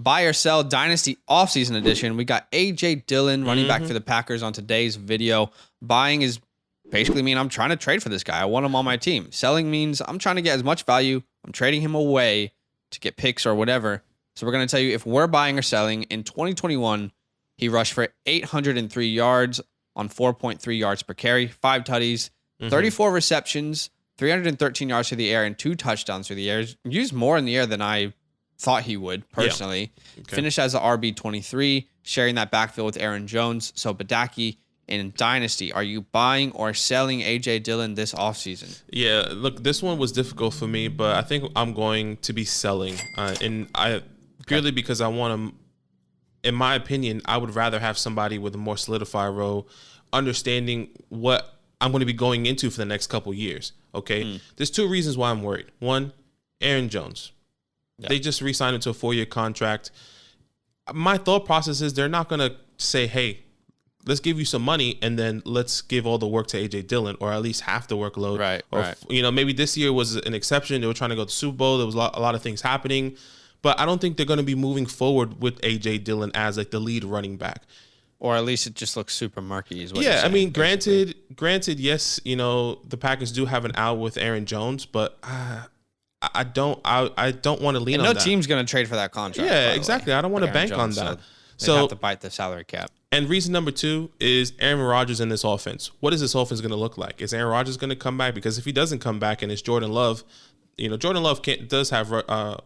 buy or sell Dynasty offseason edition. We got A.J. Dillon, running back for the Packers, on today's video. Buying is basically mean I'm trying to trade for this guy. I want him on my team. Selling means I'm trying to get as much value. I'm trading him away to get picks or whatever. So we're going to tell you if we're buying or selling. In 2021, he rushed for 803 yards on 4.3 yards per carry, 5 tutties, 34 receptions, 313 yards through the air, and 2 touchdowns through the air. Used more in the air than I thought he would, personally. Yeah. Okay. Finished as a RB23, sharing that backfield with Aaron Jones. So Badake in Dynasty, are you buying or selling A.J. Dillon this offseason? Yeah, look, this one was difficult for me, but I think I'm going to be selling. Purely because I want to, in my opinion, I would rather have somebody with a more solidified role, understanding what I'm going to be going into for the next couple years. Okay. There's 2 reasons why I'm worried. One, Aaron Jones. Yep. They just re-signed him to a 4-year contract. My thought process is they're not going to say, hey, let's give you some money and then let's give all the work to A.J. Dillon, or at least half the workload. Right. Or, maybe this year was an exception. They were trying to go to the Super Bowl. There was a lot of things happening. But I don't think they're going to be moving forward with A.J. Dillon as like the lead running back. Or at least it just looks super murky is what you're saying, I mean, granted, yes, the Packers do have an out with Aaron Jones, but I don't want to lean on that. No team's going to trade for that contract. Yeah, exactly. I don't want to bank on that. So they have to bite the salary cap. And reason number 2 is Aaron Rodgers in this offense. What is this offense going to look like? Is Aaron Rodgers going to come back? Because if he doesn't come back and it's Jordan Love, Jordan Love does have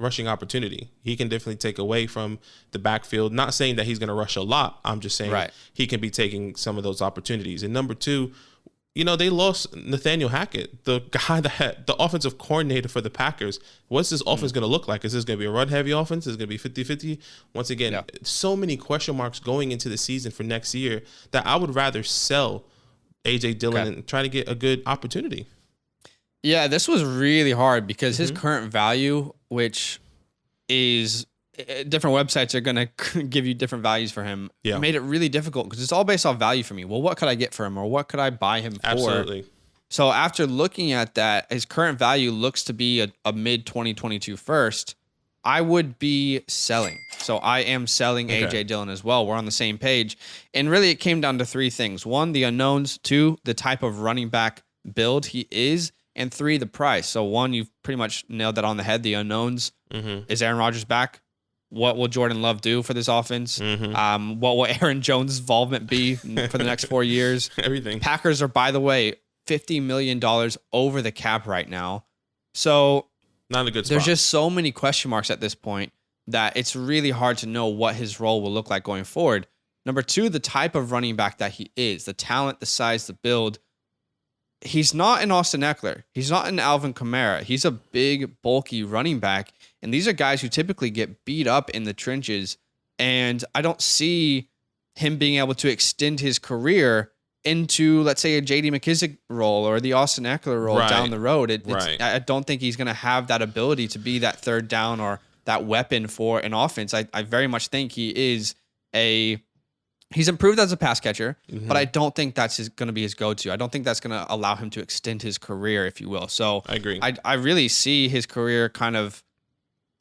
rushing opportunity. He can definitely take away from the backfield. Not saying that he's going to rush a lot. I'm just saying he can be taking some of those opportunities. And number 2, they lost Nathaniel Hackett, the guy that had the offensive coordinator for the Packers. What's this offense going to look like? Is this going to be a run-heavy offense? Is it going to be 50-50? Once again, so many question marks going into the season for next year that I would rather sell A.J. Dillon and try to get a good opportunity. Yeah, this was really hard because his current value, which is different websites are going to give you different values for him, made it really difficult because it's all based off value for me. Well, what could I get for him, or what could I buy him for? Absolutely. So after looking at that, his current value looks to be a mid-2022 first. I would be selling. So I am selling A.J. Dillon as well. We're on the same page. And really it came down to 3 things. 1, the unknowns. 2, the type of running back build he is. And 3, the price. So 1, you've pretty much nailed that on the head. The unknowns. Is Aaron Rodgers back? What will Jordan Love do for this offense? What will Aaron Jones' involvement be for the next 4 years? Everything. Packers are, by the way, $50 million over the cap right now. So not a good spot. There's just so many question marks at this point that it's really hard to know what his role will look like going forward. Number 2, the type of running back that he is, the talent, the size, the build. He's not an Austin Eckler. He's not an Alvin Kamara. He's a big, bulky running back. And these are guys who typically get beat up in the trenches. And I don't see him being able to extend his career into, let's say, a J.D. McKissick role or the Austin Eckler role down the road. I don't think he's going to have that ability to be that third down or that weapon for an offense. I very much think he's improved as a pass catcher, but I don't think that's going to be his go-to. I don't think that's going to allow him to extend his career, if you will. So I agree. I really see his career kind of,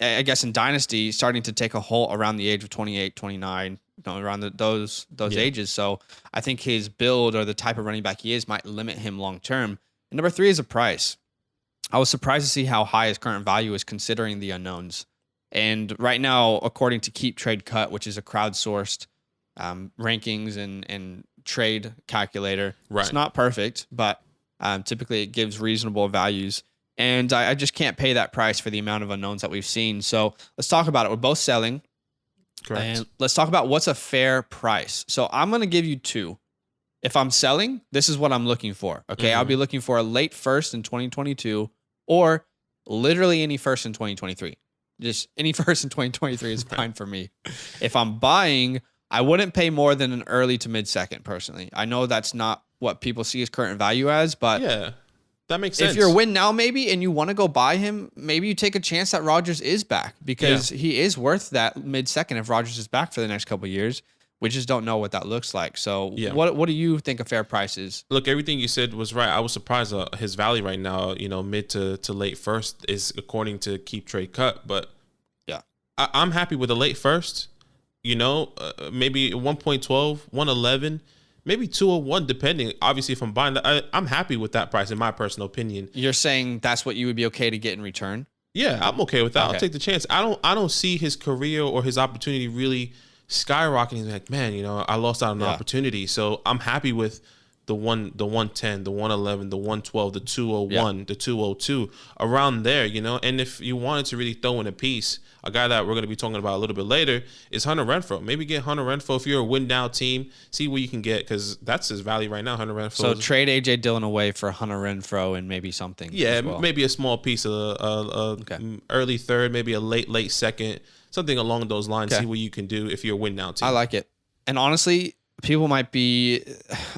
I guess, in Dynasty starting to take a halt around the age of 28, 29, around those ages. So I think his build or the type of running back he is might limit him long-term. And number 3 is a price. I was surprised to see how high his current value is considering the unknowns. And right now, according to Keep Trade Cut, which is a crowdsourced rankings and trade calculator. It's not perfect, but typically it gives reasonable values. And I just can't pay that price for the amount of unknowns that we've seen. So let's talk about it. We're both selling. Correct. And let's talk about what's a fair price. So I'm going to give you 2. If I'm selling, this is what I'm looking for. Okay. I'll be looking for a late first in 2022 or literally any first in 2023. Just any first in 2023 is fine for me. If I'm buying, I wouldn't pay more than an early to mid-second, personally. I know that's not what people see his current value as, but yeah, that makes sense. If you're a win now, maybe, and you want to go buy him, maybe you take a chance that Rodgers is back because he is worth that mid-second if Rodgers is back for the next couple of years. We just don't know what that looks like. So what do you think a fair price is? Look, everything you said was right. I was surprised his value right now, mid to late first is according to Keep Trade Cut, but I'm happy with a late first. Maybe 1.12, 111, maybe 201, depending. Obviously, if I'm buying that, I'm happy with that price, in my personal opinion. You're saying that's what you would be okay to get in return? Yeah, I'm okay with that. Okay. I'll take the chance. I don't see his career or his opportunity really skyrocketing. Like, man, I lost out on an opportunity. So I'm happy with the 110, the 111, the 112, the 201, the 202, around there, And if you wanted to really throw in a piece, a guy that we're going to be talking about a little bit later is Hunter Renfrow. Maybe get Hunter Renfrow if you're a win now team. See what you can get, because that's his value right now. Hunter Renfrow. So trade AJ Dillon away for Hunter Renfrow and maybe something. Yeah, as well. Maybe a small piece of early third, maybe a late second, something along those lines. See what you can do if you're a win now team. I like it. And honestly, people might be.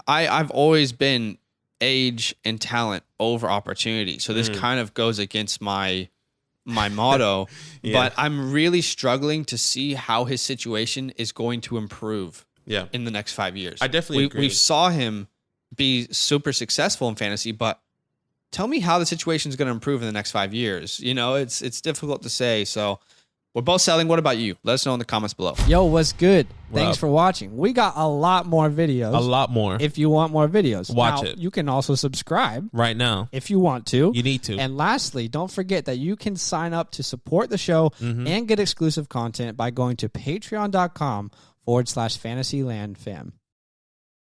I've always been age and talent over opportunity. So this kind of goes against my motto, but I'm really struggling to see how his situation is going to improve in the next 5 years. I definitely agree. We saw him be super successful in fantasy, but tell me how the situation is going to improve in the next 5 years. It's difficult to say. So we're both selling. What about you? Let us know in the comments below. Yo, what's good? Thanks up? for watching. We got a lot more videos. A lot more. If you want more videos, Watch now, it. You can also subscribe Right now. if you want to. You need to. And lastly, don't forget that you can sign up to support the show and get exclusive content by going to patreon.com/fantasylandfam.